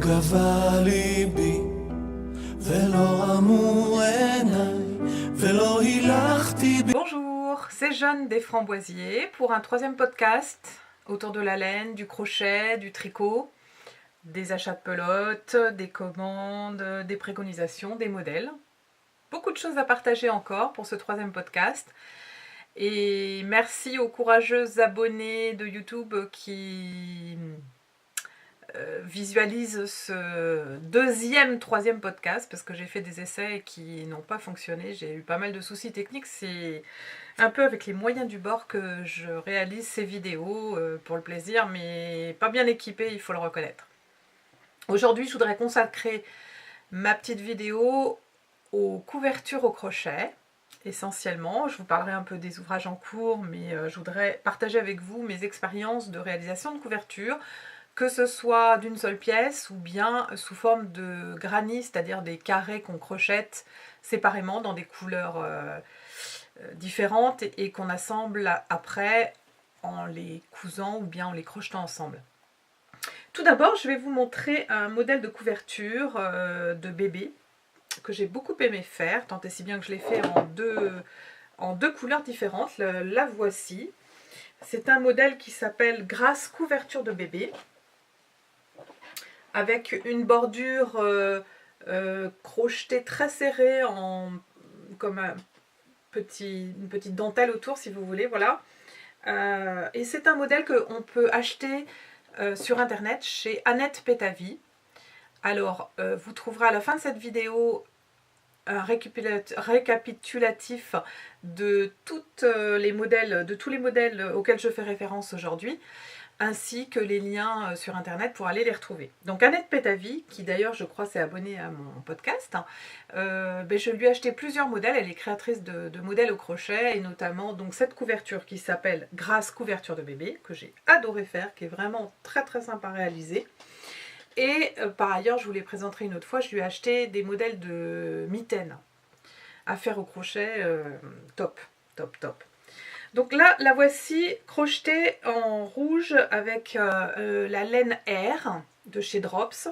גבה ליבי ולא עמו עיניי ולא הילכתי. Bonjour, c'est Jeanne des Framboisiers pour un troisième podcast autour de la laine, du crochet, du tricot, des achats de pelotes, des commandes, des préconisations, des modèles. Beaucoup de choses à partager encore pour ce troisième podcast. Et merci aux courageuses abonnées de YouTube qui visualisent ce troisième podcast parce que j'ai fait des essais qui n'ont pas fonctionné. J'ai eu pas mal de soucis techniques. C'est un peu avec les moyens du bord que je réalise ces vidéos pour le plaisir, mais pas bien équipée, il faut le reconnaître. Aujourd'hui, je voudrais consacrer ma petite vidéo aux couvertures au crochet. Essentiellement, je vous parlerai un peu des ouvrages en cours, mais je voudrais partager avec vous mes expériences de réalisation de couverture, que ce soit d'une seule pièce ou bien sous forme de granny, c'est-à-dire des carrés qu'on crochette séparément dans des couleurs différentes et qu'on assemble après en les cousant ou bien en les crochetant ensemble. Tout d'abord, je vais vous montrer un modèle de couverture de bébé que j'ai beaucoup aimé faire, tant et si bien que je l'ai fait en deux couleurs différentes. La voici. C'est un modèle qui s'appelle Grasse couverture de bébé, avec une bordure crochetée très serrée, comme une petite dentelle autour, si vous voulez. Voilà. Et c'est un modèle qu'on peut acheter sur internet chez Annette Pétavie. Alors, vous trouverez à la fin de cette vidéo un récapitulatif de tous les modèles auxquels je fais référence aujourd'hui, ainsi que les liens sur internet pour aller les retrouver. Donc Annette Pétavie, qui d'ailleurs je crois s'est abonnée à mon podcast, je lui ai acheté plusieurs modèles. Elle est créatrice de modèles au crochet, et notamment donc cette couverture qui s'appelle Grasse couverture de bébé, que j'ai adoré faire, qui est vraiment très très sympa à réaliser. Et par ailleurs, je vous les présenterai une autre fois, je lui ai acheté des modèles de mitaines à faire au crochet, top. Donc là, la voici crochetée en rouge avec la laine R de chez Drops,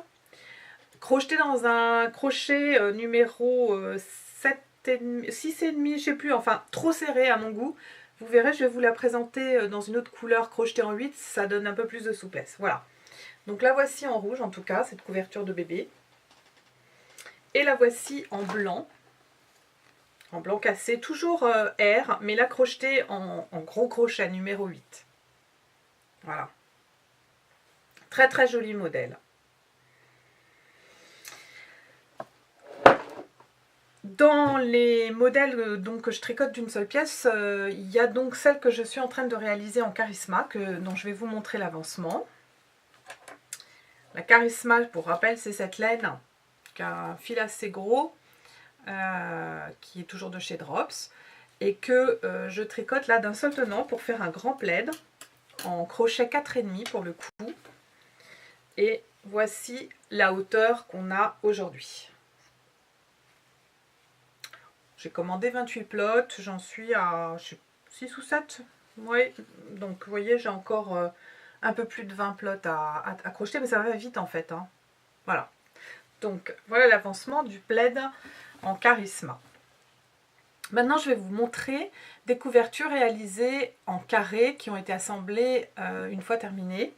crochetée dans un crochet numéro 6,5, je sais plus, enfin trop serré à mon goût. Vous verrez, je vais vous la présenter dans une autre couleur crochetée en 8, ça donne un peu plus de souplesse. Voilà. Donc la voici en rouge, en tout cas, cette couverture de bébé. Et la voici en blanc cassé, toujours R, mais là crochetée en gros crochet numéro 8. Voilà. Très très joli modèle. Dans les modèles donc, que je tricote d'une seule pièce, il y a donc celle que je suis en train de réaliser en Charisma, dont je vais vous montrer l'avancement. La Charisma, pour rappel, c'est cette laine qui a un fil assez gros, qui est toujours de chez Drops, et que je tricote là d'un seul tenant pour faire un grand plaid en crochet 4,5 pour le coup. Et voici la hauteur qu'on a aujourd'hui. J'ai commandé 28 plots, j'en suis à 6 ou 7. Oui, donc vous voyez, j'ai encore un peu plus de 20 plots à crocheter, mais ça va vite en fait. Hein. Voilà. Donc voilà l'avancement du plaid en Charisma. Maintenant, je vais vous montrer des couvertures réalisées en carré qui ont été assemblées une fois terminées.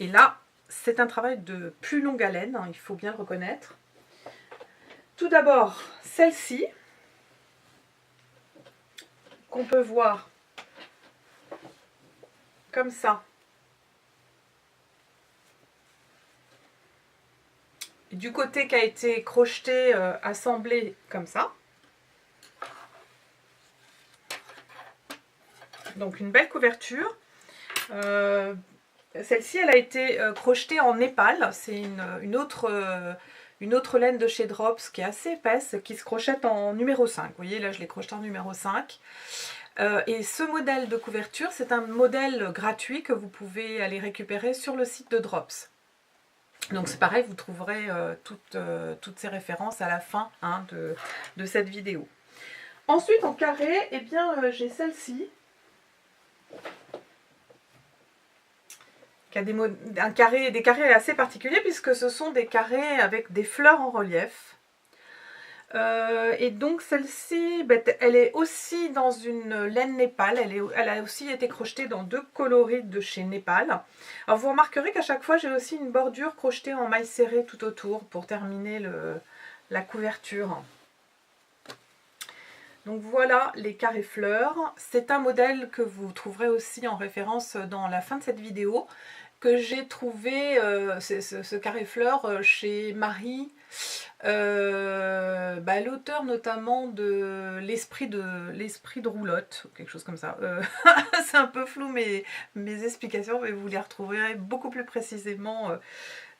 Et là, c'est un travail de plus longue haleine, hein, il faut bien le reconnaître. Tout d'abord, celle-ci, qu'on peut voir comme ça. Et du côté qui a été crocheté, assemblé comme ça. Donc une belle couverture. Celle-ci, elle a été crochetée en népal. C'est une autre laine de chez Drops qui est assez épaisse, qui se crochette en numéro 5. Vous voyez, là, je l'ai crochetée en numéro 5. Et ce modèle de couverture, c'est un modèle gratuit que vous pouvez aller récupérer sur le site de Drops. Donc c'est pareil, vous trouverez toutes ces références à la fin de cette vidéo. Ensuite, en carré, eh bien, j'ai celle-ci, qui a des carrés assez particuliers puisque ce sont des carrés avec des fleurs en relief. Et donc celle-ci, elle est aussi dans une laine Népal, elle a aussi été crochetée dans 2 coloris de chez Népal. Alors vous remarquerez qu'à chaque fois j'ai aussi une bordure crochetée en maille serrée tout autour pour terminer la couverture. Donc voilà les carrés fleurs. C'est un modèle que vous trouverez aussi en référence dans la fin de cette vidéo, que j'ai trouvé ce carré fleurs chez Marie, l'auteur notamment de l'esprit de roulotte, quelque chose comme ça. C'est un peu flou mes explications, mais vous les retrouverez beaucoup plus précisément.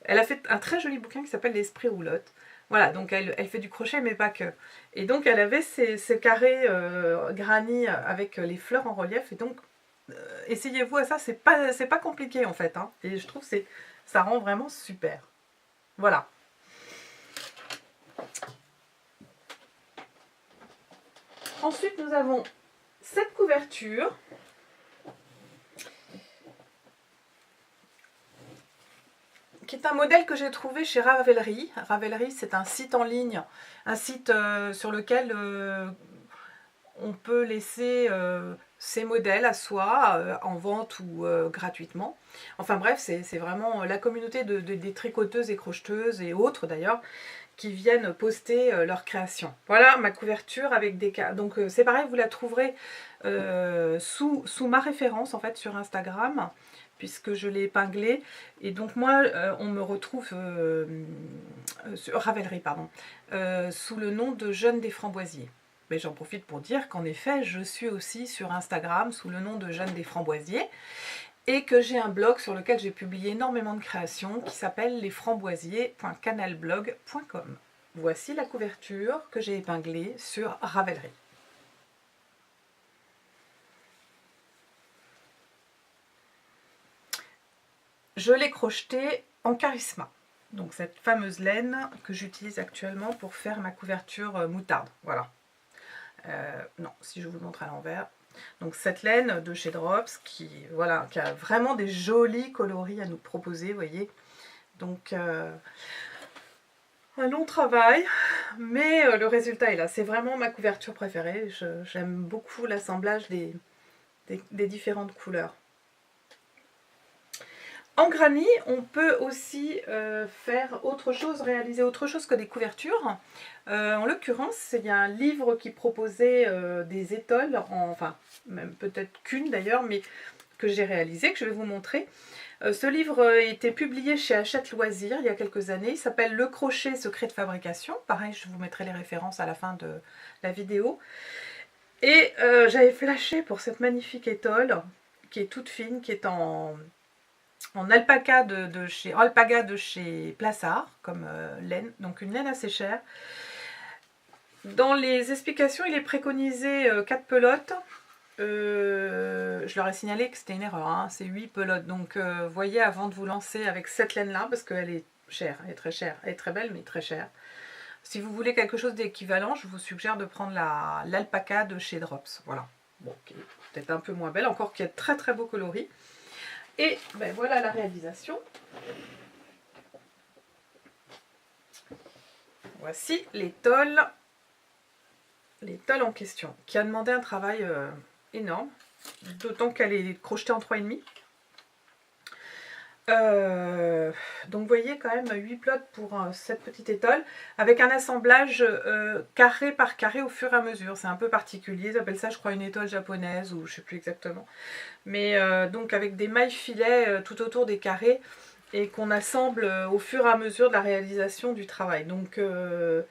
Elle a fait un très joli bouquin qui s'appelle l'esprit roulotte. Voilà, donc elle fait du crochet, mais pas que. Et donc elle avait ces carrés granit avec les fleurs en relief, et donc essayez-vous à ça, c'est pas compliqué en fait, hein, et je trouve que ça rend vraiment super. Voilà. Ensuite, nous avons cette couverture qui est un modèle que j'ai trouvé chez Ravelry. Ravelry, c'est un site en ligne, un site sur lequel on peut laisser ses modèles à soi en vente ou gratuitement. Enfin bref, c'est vraiment la communauté des tricoteuses et crocheteuses et autres d'ailleurs qui viennent poster leurs créations. Voilà ma couverture avec des cas. Donc c'est pareil, vous la trouverez sous ma référence en fait sur Instagram, puisque je l'ai épinglée. Et donc moi, on me retrouve sur Ravelry, pardon, sous le nom de Jeanne des Framboisiers. Mais j'en profite pour dire qu'en effet, je suis aussi sur Instagram sous le nom de Jeanne des Framboisiers, et que j'ai un blog sur lequel j'ai publié énormément de créations qui s'appelle lesframboisiers.canalblog.com. Voici la couverture que j'ai épinglée sur Ravelry. Je l'ai crochetée en Charisma, donc cette fameuse laine que j'utilise actuellement pour faire ma couverture moutarde. Voilà. Non, si je vous le montre à l'envers. Donc cette laine de chez Drops qui a vraiment des jolis coloris à nous proposer, vous voyez. Donc un long travail, mais le résultat est là. C'est vraiment ma couverture préférée. J'aime beaucoup l'assemblage des différentes couleurs. En granit, on peut aussi faire autre chose, réaliser autre chose que des couvertures. En l'occurrence, il y a un livre qui proposait des étoiles, enfin même peut-être qu'une d'ailleurs, mais que j'ai réalisé, que je vais vous montrer. Ce livre a été publié chez Hachette Loisirs il y a quelques années. Il s'appelle Le crochet secret de fabrication. Pareil, je vous mettrai les références à la fin de la vidéo. Et j'avais flashé pour cette magnifique étole qui est toute fine, qui est en alpaga de chez Plassard, comme laine, donc une laine assez chère. Dans les explications, il est préconisé 4 pelotes. Je leur ai signalé que c'était une erreur, hein, c'est 8 pelotes. Donc voyez avant de vous lancer avec cette laine-là, parce qu'elle est chère, elle est très chère. Elle est très belle, mais très chère. Si vous voulez quelque chose d'équivalent, je vous suggère de prendre l'alpaca de chez Drops. Voilà. Bon, qui est peut-être un peu moins belle, encore qu'il y a de très très beaux coloris. Et ben voilà la réalisation. Voici l'étole en question, qui a demandé un travail énorme, d'autant qu'elle est crochetée en 3,5. Donc vous voyez quand même 8 plots pour cette petite étole, avec un assemblage carré par carré au fur et à mesure. C'est un peu particulier, ils appellent ça je crois une étole japonaise, ou je sais plus exactement. Mais donc avec des mailles filets tout autour des carrés, et qu'on assemble au fur et à mesure de la réalisation du travail. Donc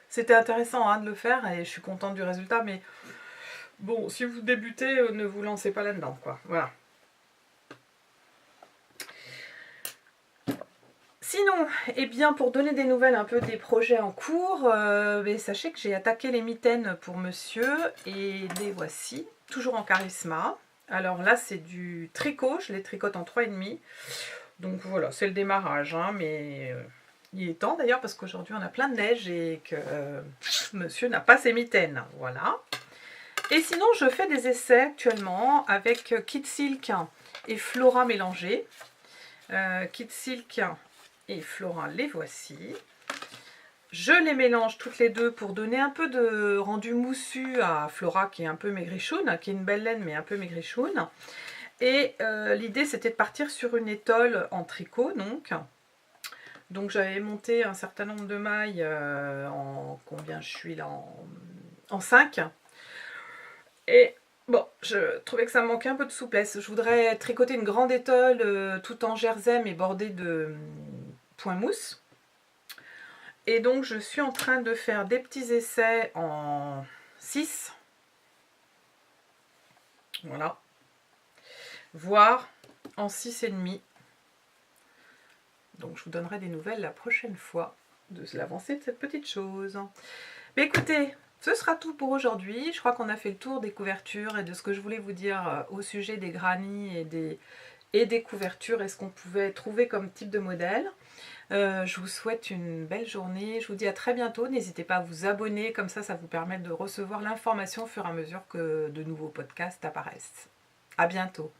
c'était intéressant hein, de le faire, et je suis contente du résultat, mais bon, si vous débutez, ne vous lancez pas là-dedans, quoi. Voilà. Sinon, eh bien, pour donner des nouvelles un peu des projets en cours, sachez que j'ai attaqué les mitaines pour monsieur, et les voici, toujours en Charisma. Alors là, c'est du tricot, je les tricote en 3,5. Donc voilà, c'est le démarrage, hein, mais il est temps d'ailleurs, parce qu'aujourd'hui on a plein de neige et que monsieur n'a pas ses mitaines. Voilà. Et sinon, je fais des essais actuellement avec Kid Silk et Flora mélangée. Kit Silk et Florin, les voici. Je les mélange toutes les deux pour donner un peu de rendu moussu à Flora qui est un peu maigrichoune, qui est une belle laine mais un peu maigrichoune. Et l'idée c'était de partir sur une étole en tricot donc j'avais monté un certain nombre de mailles en combien je suis là en 5. Et bon, je trouvais que ça me manquait un peu de souplesse. Je voudrais tricoter une grande étole tout en jersey mais bordée de point mousse. Et donc je suis en train de faire des petits essais en 6. Voilà. Voire en 6,5. Donc je vous donnerai des nouvelles la prochaine fois de l'avancée de cette petite chose. Mais écoutez, ce sera tout pour aujourd'hui. Je crois qu'on a fait le tour des couvertures et de ce que je voulais vous dire au sujet des granny et des couvertures et ce qu'on pouvait trouver comme type de modèle. Je vous souhaite une belle journée. Je vous dis à très bientôt. N'hésitez pas à vous abonner, comme ça vous permet de recevoir l'information au fur et à mesure que de nouveaux podcasts apparaissent. À bientôt.